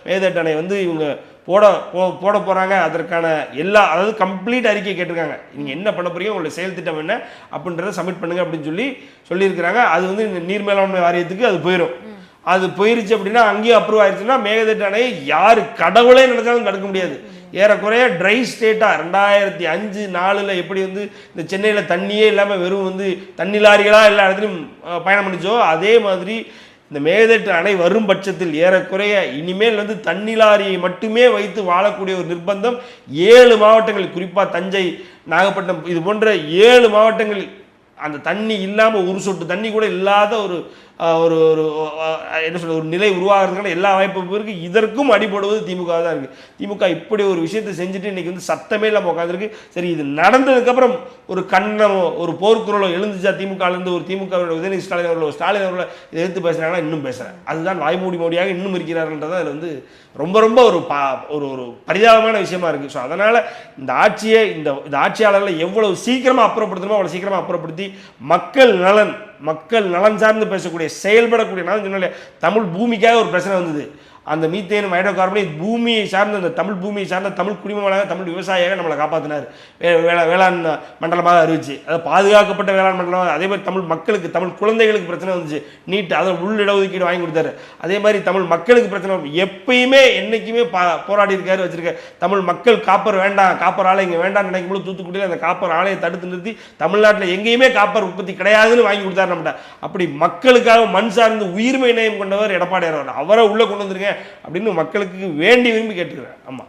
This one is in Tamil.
மேகதாட்டு அணை வந்து இவங்க போட போகிறாங்க. அதற்கான அதாவது கம்ப்ளீட் அறிக்கை கேட்டிருக்காங்க. நீங்கள் என்ன பண்ண போறீங்க, உங்களோட செயல் திட்டம் என்ன அப்படின்றத சப்மிட் பண்ணுங்க அப்படின்னு சொல்லியிருக்கிறாங்க. அது வந்து நீர் மேலாண்மை வாரியத்துக்கு அது போயிடும். அது போயிருச்சு அப்படின்னா அங்கேயும் அப்ரூவ் ஆயிடுச்சுன்னா மேகதாட்டு அணையை யார் கடவுளே நினைச்சாலும் தடுக்க முடியாது. ஏறக்குறைய ட்ரை ஸ்டேட்டாக 2005-4 எப்படி வந்து இந்த சென்னையில் தண்ணியே இல்லாமல் வெறும் வந்து தண்ணி லாரிகளாக எல்லா இடத்துலையும் பயணம் பண்ணிச்சோ, அதே மாதிரி இந்த மேகதாட்டு அணை வரும் பட்சத்தில் ஏறக்குறைய இனிமேல் வந்து தண்ணி லாரியை மட்டுமே வைத்து வாழக்கூடிய ஒரு நிர்பந்தம் 7 மாவட்டங்கள், குறிப்பாக தஞ்சை, நாகப்பட்டினம் இது போன்ற 7 மாவட்டங்களில் அந்த தண்ணி இல்லாமல் ஒரு சொட்டு தண்ணி கூட இல்லாத ஒரு என்ன சொல்ற ஒரு நிலை உருவாகிறதுக்கான எல்லா வாய்ப்பும் இருக்குது. இதற்கும் அடிபடுவது திமுக தான் இருக்குது. திமுக இப்படி ஒரு விஷயத்தை செஞ்சுட்டு இன்றைக்கி வந்து சத்தமே இல்லாமல் உட்காந்துருக்கு. சரி, இது நடந்ததுக்கப்புறம் ஒரு கண்ணமோ ஒரு போர்க்குறளோ எழுந்துச்சா திமுகலேருந்து ஒரு திமுக உதயநிதி ஸ்டாலின் அவர்களை இதை எடுத்து பேசுகிறாங்கன்னா இன்னும் பேசுகிறேன். அதுதான் வாய்மூடி மோடியாக இன்னும் இருக்கிறார்கள்ன்றதான் அதில் வந்து ரொம்ப ரொம்ப ஒரு பரிதாபமான விஷயமா இருக்குது. ஸோ அதனால் இந்த ஆட்சியை இந்த ஆட்சியாளர்களை எவ்வளவு சீக்கிரமாக அப்புறப்படுத்தணுமோ அவ்வளோ சீக்கிரமாக அப்புறப்படுத்தி மக்கள் நலன் சார்ந்து பேசக்கூடிய செயல்படக்கூடிய, நான் சொன்னாலே தமிழ் பூமிக்காக ஒரு பிரச்சனை வந்தது. அந்த மீத்தேன் ஹைட்ரோகார்பன் பூமியை சார்ந்த அந்த தமிழ் பூமியை சார்ந்த தமிழ் குடிமகனாக தமிழ் விவசாயியாக நம்மளை காப்பாற்றினார். வேளாண் மண்டலமாக அறிவிச்சு, அதை பாதுகாக்கப்பட்ட வேளாண் மண்டலமாக. அதே மாதிரி தமிழ் மக்களுக்கு தமிழ் குழந்தைகளுக்கு பிரச்சனை வந்துச்சு, நீட் அதில் உள் இடஒதுக்கீடு வாங்கி கொடுத்தாரு. அதே மாதிரி தமிழ் மக்களுக்கு பிரச்சனை எப்பயுமே என்றைக்குமே போராடி இருக்காரு, வச்சிருக்காரு. தமிழ் மக்கள் காப்பர் வேண்டாம், காப்பர் ஆலை இங்கே வேண்டாம்னு நினைக்கும் போது தூத்துக்குடியில் அந்த காப்பர் ஆலையை தடுத்து நிறுத்தி தமிழ்நாட்டில் எங்கேயுமே காப்பர் உற்பத்தி கிடையாதுன்னு வாங்கி கொடுத்தாரு நம்மகிட்ட. அப்படி மக்களுக்காக மண் சார்ந்து உயிர்மை நேயம் கொண்டவர் எடப்பாடியார். அவரை உள்ளே கொண்டு வந்துருங்க அப்படின்னு மக்களுக்கு வேண்டி விரும்பி கேட்டுக்கிறேன். ஆமாம்.